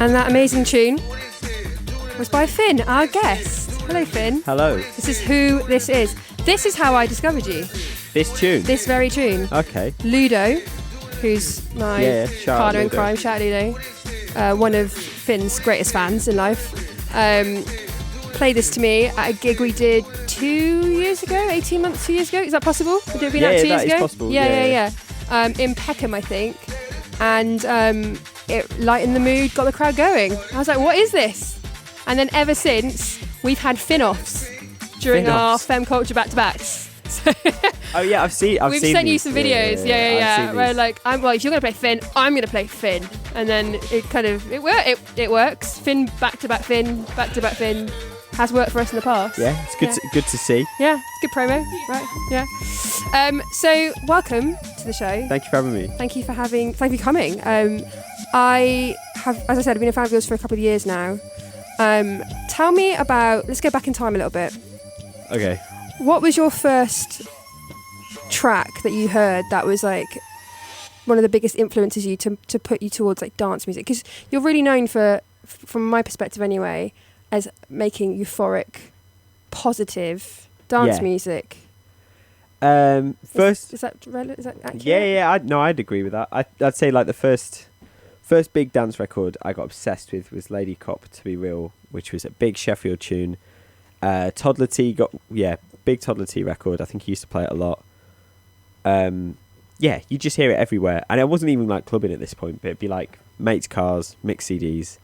And that amazing tune was by Finn, our guest. Hello, Finn. Hello. This is who this is. This is how I discovered you. This tune? This very tune. Okay. Ludo, who's my partner in crime, shout out Ludo, one of Finn's greatest fans in life, played this to me at a gig we did 2 years ago, 18 months, 2 years ago. Is that possible? Would it have been out 2 years ago? Is possible. Yeah. In Peckham, I think. And it lightened the mood, got the crowd going. I was like, what is this? And then ever since, we've had Finn-offs during our Femme Culture back-to-backs. Oh yeah, I've seen. We've sent you some videos. Yeah. Where like, if you're gonna play Finn, I'm gonna play Finn, and then it works. Finn back-to-back Finn has worked for us in the past. Yeah, it's good to see. Yeah, it's good promo, right? Yeah. So welcome to the show. Thank you for having me. Thank you for coming. I have, as I said, I've been a fan of yours for a couple of years now. Tell me about. Let's go back in time a little bit. Okay. What was your first track that you heard that was like one of the biggest influences you to put you towards like dance music? Because you're really known for, from my perspective anyway, as making euphoric, positive dance music. First, is that accurate? Yeah. I'd agree with that. I'd say like the first big dance record I got obsessed with was Lady Cop, to be real, which was a big Sheffield tune. Toddler T big Toddler T record. I think he used to play it a lot. You just hear it everywhere, and I wasn't even like clubbing at this point, but it'd be like mates' cars, mixed CDs,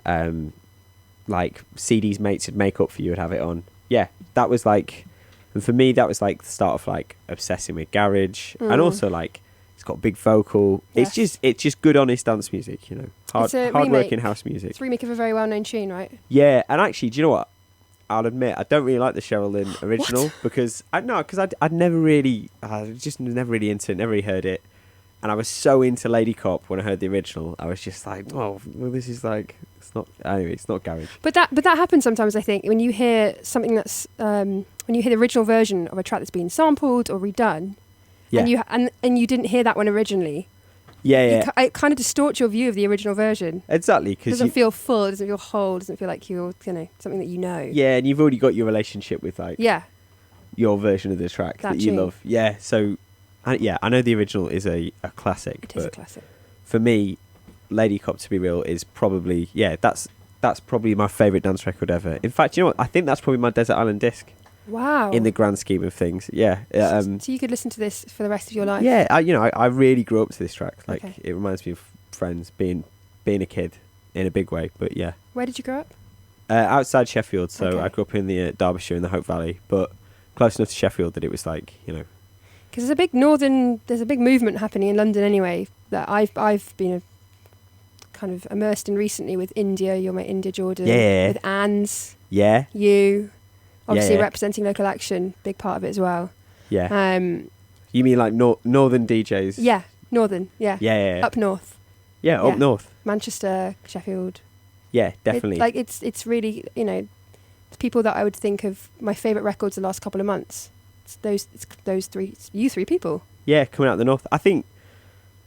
like CDs mates would make up for you would have it on. Yeah, that was like, and for me that was like the start of like obsessing with garage, and also like it's got big vocal. Yes. It's just good honest dance music, you know, hard working house music. It's a remake of a very well known tune, right? Yeah, and actually, do you know what? I'll admit I don't really like the Cheryl Lynn original because I'd never really, I just never really into it, never really heard it, and I was so into Lady Cop when I heard the original. I was just like, oh, well, this is like, it's not garage. But that happens sometimes. I think when you hear something that's when you hear the original version of a track that's been sampled or redone, and you didn't hear that one originally. Yeah. It kind of distorts your view of the original version. Exactly, because it doesn't feel full, it doesn't feel whole, it doesn't feel like you're, something that you know. Yeah, and you've already got your relationship with like your version of the track that you love. Yeah, so I know the original is a classic. It is a classic. For me, Lady Cop, to be real, is probably that's probably my favourite dance record ever. In fact, you know what? I think that's probably my Desert Island Disc. Wow. In the grand scheme of things, yeah. So you could listen to this for the rest of your life? Yeah, I really grew up to this track. Like, it reminds me of friends, being a kid in a big way, but yeah. Where did you grow up? Outside Sheffield, so I grew up in the Derbyshire in the Hope Valley, but close enough to Sheffield that it was like, you know. Because there's a big movement happening in London anyway, that I've been kind of immersed in recently with India. You're my India Jordan. Yeah. With Anne's. Yeah. You. Obviously representing local action, big part of it as well. Yeah. You mean like northern DJs? Yeah, northern. Yeah. Yeah. Up north. Yeah, up north. Manchester, Sheffield. Yeah, definitely. It's really, it's people that I would think of my favourite records the last couple of months. It's those three people. Yeah, coming out of the north. I think.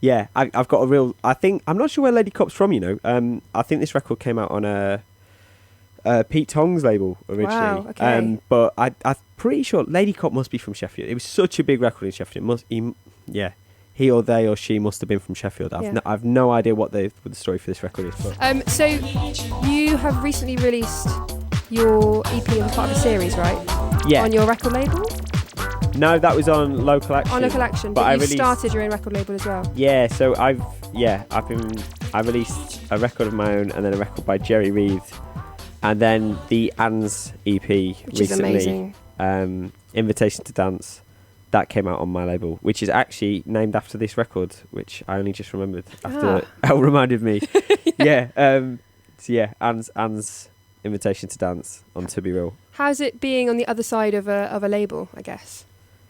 Yeah, I've got a real. I'm not sure where Lady Cop's from. You know, I think this record came out on Pete Tong's label originally. Wow, okay. But I'm pretty sure Lady Cop must be from Sheffield. It was such a big record in Sheffield. He or they or she must have been from Sheffield. I've no idea what the story for this record is. But. So you have recently released your EP as part of a series, right? Yeah. On your record label? No, that was on Local Action. On Local Action, but you started your own record label as well. Yeah, so I released a record of my own and then a record by Jerry Reed. And then the Anne's EP which recently, is amazing. Invitation to Dance, that came out on my label, which is actually named after this record, which I only just remembered after Elle reminded me. Anne's Invitation to Dance on To Be Real. How's it being on the other side of a label, I guess?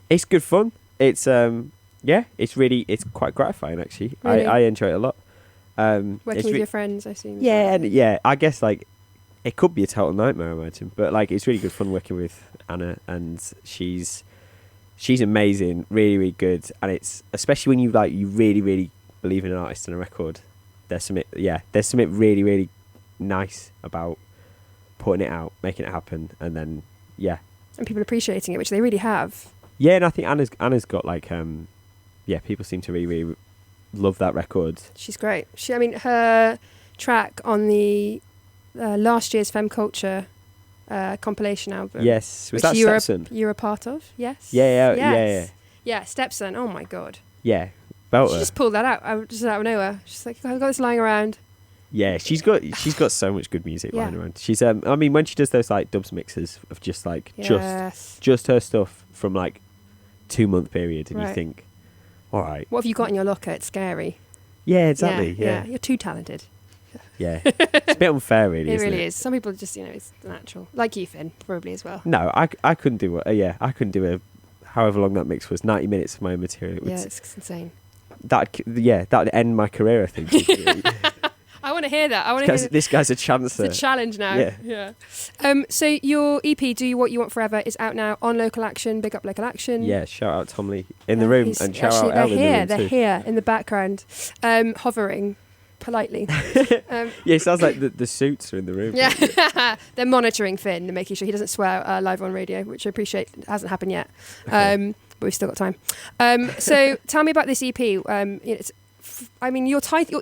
It's good fun. It's it's quite gratifying actually. Really? I enjoy it a lot. Working with your friends, I assume. Yeah, I guess like it could be a total nightmare, I imagine, but like it's really good fun working with Anna, and she's amazing, really, really good. And it's especially when you really, really believe in an artist and a record, there's something really, really nice about putting it out, making it happen, and then and people appreciating it, which they really have. Yeah, and I think Anna's got like people seem to really, really love that record. She's great. Her track on the last year's Femme Culture compilation album. Yes, was that Stepson? You were a part of? Yes. Yeah. Yeah, Stepson. Oh my god. Yeah, belter. She just pulled that out, just out of nowhere. She's like, I've got this lying around. Yeah, she's got so much good music lying around. She's when she does those like dubs mixes of just like just her stuff from like 2-month period, and you think, all right, what have you got in your locker? It's scary. Yeah, exactly. Yeah. You're too talented. Yeah, it's a bit unfair, really. It isn't really it? is. Some people just, it's natural. Like you, Finn, probably as well. No, I couldn't do it. I couldn't do however long that mix was, 90 minutes of my own material. It's insane. That'd end my career, I think. I want to hear that. This guy's a chancer. It's a challenge now. Yeah. So your EP, Do What You Want Forever, is out now on Local Action. Big up Local Action. Yeah, shout out Tom Lee in the room, and shout out Elle in the room They're too. here in the background, hovering politely. Yeah, it sounds like the suits are in the room. Yeah, they're monitoring Finn and making sure he doesn't swear live on radio, which I appreciate. It hasn't happened yet, Okay. but we've still got time. So tell me about this EP. Your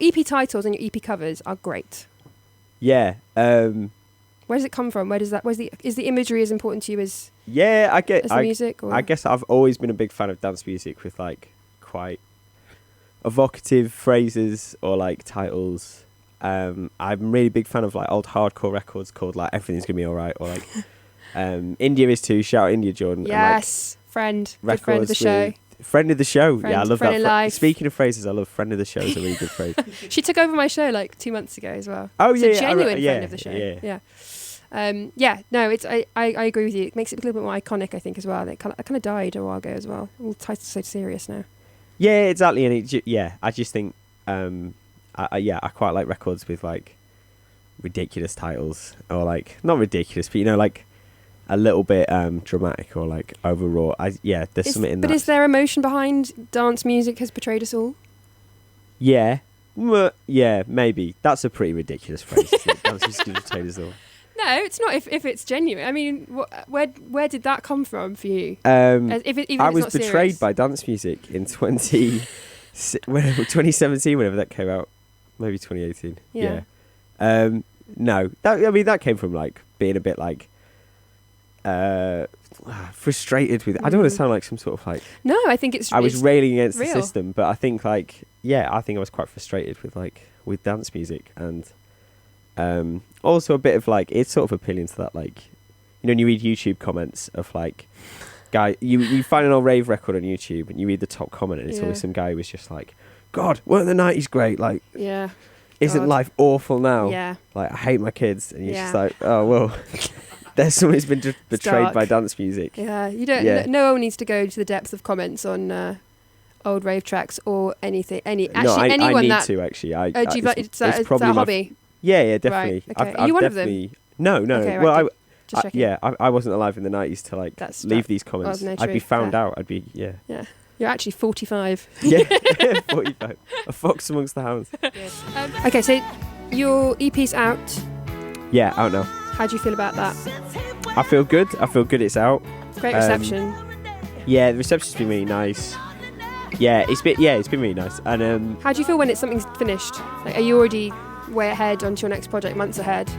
EP titles and your EP covers are great. Yeah. Where does it come from? Is the imagery as important to you as the music? Or? I guess I've always been a big fan of dance music with like quite evocative phrases or like titles. I'm a really big fan of like old hardcore records called like Everything's Gonna Be Alright, or like India is too. Shout out India Jordan. Yes, friend of the show. Friend of the show. I love friend that. Speaking of phrases, I love friend of the show. Is a really good phrase. She took over my show like 2 months ago as well. Oh, it's yeah, a genuine friend of the show. Yeah. I agree with you. It makes it a little bit more iconic, I think, as well. It kind of died a while ago as well. All titles so serious now. Yeah, exactly. And I just think I quite like records with like ridiculous titles, or like not ridiculous, but like a little bit dramatic or like overwrought. There's something in that. But is there emotion behind dance music has betrayed us all? Yeah. Yeah, maybe. That's a pretty ridiculous phrase. Dance music has betrayed us all. No, it's not. If it's genuine, I mean, where did that come from for you? I was betrayed by dance music in 2017, whenever that came out, maybe 2018. Yeah. No, that came from like being a bit like frustrated with. I don't want to sound like some sort of like. No, I think I was railing against real. the system, but I think like I think I was quite frustrated with dance music, and also a bit of like it's sort of appealing to that, like when you read YouTube comments of like guy you find an old rave record on YouTube and you read the top comment and it's always some guy who was just like, God, weren't the 90s great? Like, isn't life awful now? Yeah, like I hate my kids, and you're just like, oh well. There's someone who's been betrayed by dance music. Yeah, you don't. Yeah. No one needs to go to the depth of comments on old rave tracks or anything. I need to actually. It's probably a hobby. Yeah, definitely. Right, okay. Are you one of them? No. Okay, well, right, I wasn't alive in the 90s to like leave these comments. I'd be found out. I'd be Yeah. You're actually 45. Yeah, 45. A fox amongst the hounds. Okay, so your EP's out. Yeah, out now. How do you feel about that? I feel good. It's out. Great reception. Yeah, the reception's been really nice. Yeah, it's been really nice. And how do you feel when something's finished? Like, are you already way ahead onto your next project, months ahead?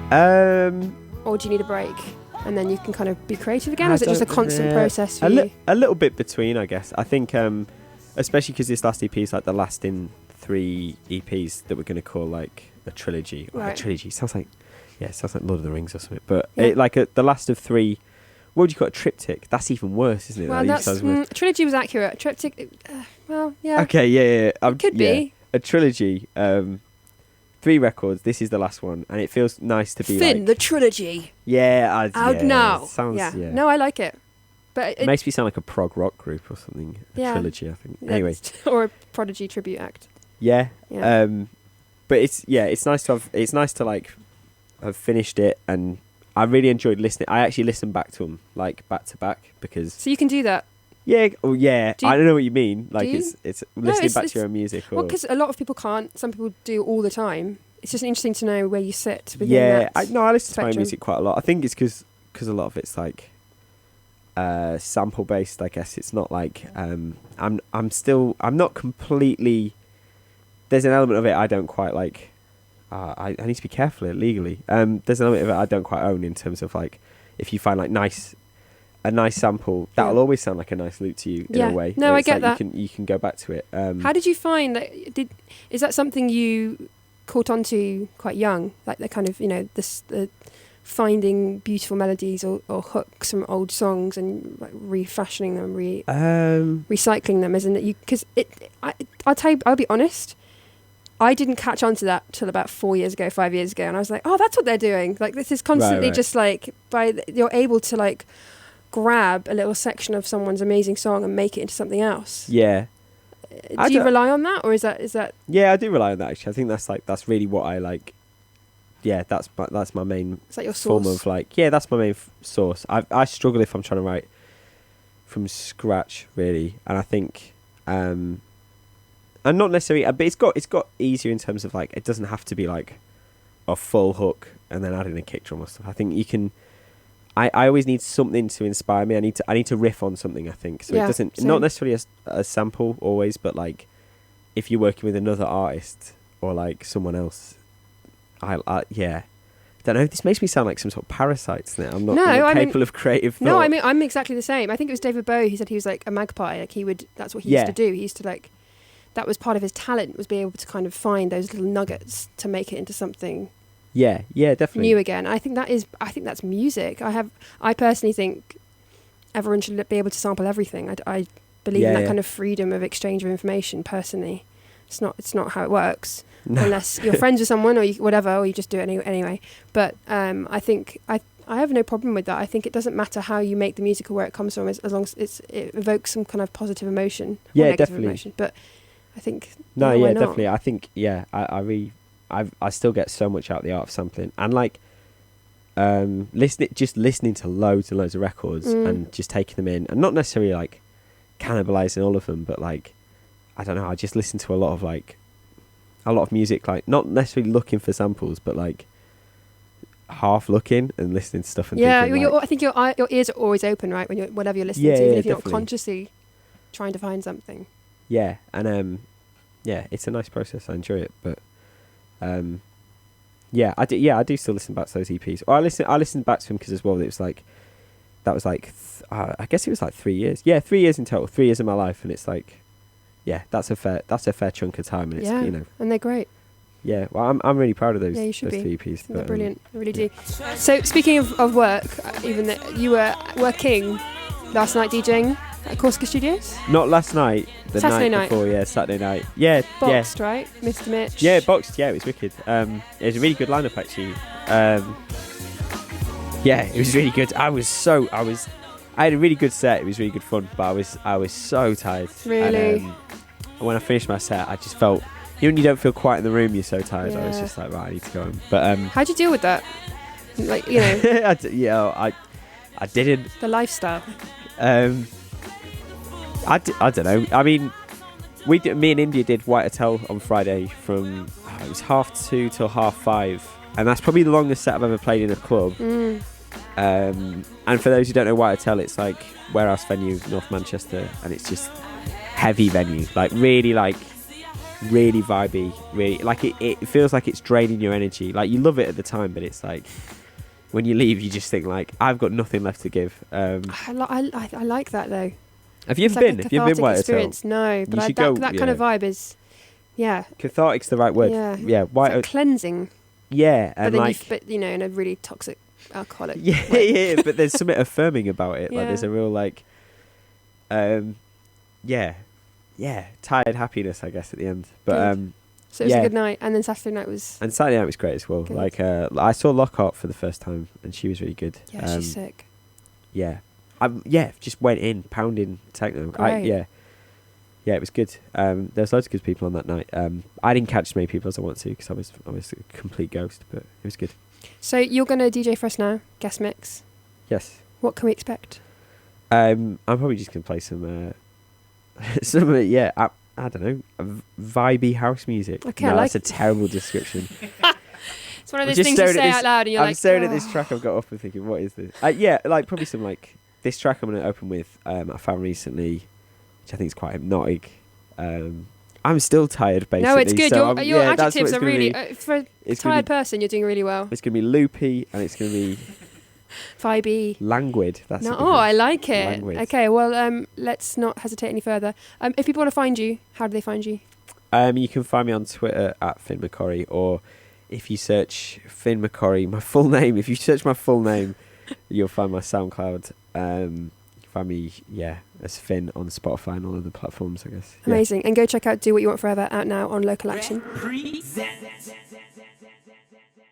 Or do you need a break and then you can kind of be creative again? Or is it just a constant process for you? A little bit between, I guess. I think, especially because this last EP is like the last in 3 EPs that we're going to call like a trilogy. Right. A trilogy sounds like Lord of the Rings or something. But the last of 3. What would you call a triptych? That's even worse, isn't it? Well, trilogy was accurate. Triptych, yeah. Okay, yeah. Could be. A trilogy, 3 records. This is the last one, and it feels nice to be Finn, the trilogy. Yeah. Out now. Sounds, No, I like it. But it makes me sound like a prog rock group or something. A trilogy, I think. Anyway. Or a Prodigy tribute act. Yeah. But it's nice to like have finished it, and I really enjoyed listening. I actually listened back to them like back to back because. So you can do that. Yeah, oh yeah. I don't know what you mean. Like do you? it's listening back to it's your own music. Or, well, because a lot of people can't. Some people do all the time. It's just interesting to know where you sit within yeah, that I listen to my spectrum. music quite a lot. I think it's because a lot of it's like sample based. I guess it's not like I'm not completely. There's an element of it I don't quite like. I need to be careful legally. There's an element of it I don't quite own in terms of like if you find like a nice sample, that'll always sound like a nice loop to you in a way. No, I get like that. You can go back to it. How did you find that? Is that something you caught onto quite young? Like the kind of the finding beautiful melodies or hooks from old songs and like refashioning them, recycling them, isn't it? Because I'll tell you, I'll be honest. I didn't catch on to that till about 5 years ago, and I was like, oh, that's what they're doing. Like this is constantly just like you're able to like grab a little section of someone's amazing song and make it into something else. Yeah. Do you rely on that, or is that? Yeah, I do rely on that. Actually, I think that's really what I like. Yeah, that's my main. Is that your form source? of like? Yeah, that's my main source. I struggle if I'm trying to write from scratch, really, and I think, and not necessarily, but it's got easier in terms of like it doesn't have to be like a full hook and then adding a kick drum or stuff. I think you can. I always need something to inspire me. I need to riff on something. I think so. It doesn't not necessarily a sample always, but like if you're working with another artist or like someone else, I don't know. This makes me sound like some sort of parasite, doesn't it? I'm not capable of creative thought. No, I mean I'm exactly the same. I think it was David Bowie who said he was like a magpie. Like that's what he used to do. He used to like that was part of his talent, was being able to kind of find those little nuggets to make it into something. Yeah, definitely. New again. I think that's music. I personally think everyone should be able to sample everything. I believe in that kind of freedom of exchange of information. Personally, it's not how it works unless you're friends with someone or or you just do it anyway. But I think I have no problem with that. I think it doesn't matter how you make the music or where it comes from, as long as it evokes some kind of positive emotion. Or negative definitely. Emotion. But I think definitely. I think I still get so much out of the art of sampling and like listening to loads and loads of records and just taking them in and not necessarily like cannibalizing all of them, but like I don't know, I just listen to a lot of music, like not necessarily looking for samples, but like half looking and listening to stuff and thinking, I think your ears are always open, right, when whatever you're listening to, even if you're not consciously trying to find something. Yeah, and it's a nice process. I enjoy it, but I do still listen back to those EPs. Or I listened back to them because as well, it was like I guess it was like 3 years. Yeah, 3 years in total. 3 years of my life, and it's like, that's a fair chunk of time, and it's and they're great. Yeah, well, I'm really proud of those. Yeah, you should those be. EPs. They're brilliant. I really do. So speaking of work, even that you were working last night DJing at Corsica Studios. Not last night. The Saturday night before, Saturday night. Yeah, Boxed, right? Mr. Mitch. Yeah, Boxed. Yeah, it was wicked. It was a really good lineup actually. It was really good. I had a really good set. It was really good fun, but I was so tired. Really. And, when I finished my set, I just felt, even when you don't feel quiet in the room, you're so tired. Yeah. I was just like, right, I need to go home. But how'd you deal with that? Like, I didn't. The lifestyle. I don't know. I mean, me and India did White Hotel on Friday from it was 2:30 till 5:30, and that's probably the longest set I've ever played in a club. And for those who don't know White Hotel, it's like warehouse venue, North Manchester, and it's just heavy venue, like really vibey, really like it feels like it's draining your energy. Like you love it at the time, but it's like when you leave, you just think like I've got nothing left to give. I like that though. Have you ever been? Have you been White experience? Hotel? No, but that kind of vibe is, cathartic's the right word. Yeah, White like cleansing. Yeah, and but in a really toxic alcoholic. Yeah, but there's something affirming about it. Like there's a real like, tired happiness, I guess, at the end. But so it was a good night, and then Saturday night was. And Saturday night was great as well. Good. Like I saw Lockhart for the first time, and she was really good. Yeah, she's sick. Yeah, just went in pounding techno. Great. It was good. There was loads of good people on that night. I didn't catch as many people as I wanted to because I was a complete ghost, but it was good. So you're going to DJ for us now, guest mix. Yes. What can we expect? I'm probably just gonna play some I don't know, vibey house music. Okay, no, I like that's a terrible description. It's one of those things you say out loud and you're I'm like, staring at "Oh." this track I've got up and thinking, what is this? Yeah, like probably some like this track I'm going to open with. I found recently, which I think is quite hypnotic. I'm still tired, basically. No, it's good. So Your that's what adjectives it's are gonna really be. for a It's gonna tired be- person. You're doing really well. It's going to be loopy and it's going to be Vibey. languid. That's No, a good oh, one. I like it. Languid. Okay, well, let's not hesitate any further. If people want to find you, how do they find you? You can find me on Twitter at Finn McCorry, or if you search Finn McCorry, my full name. If you search my full name, you'll find my SoundCloud. You can find me, as Finn on Spotify and all other platforms, I guess. Amazing. And go check out Do What You Want Forever out now on Local Action. Reprezent.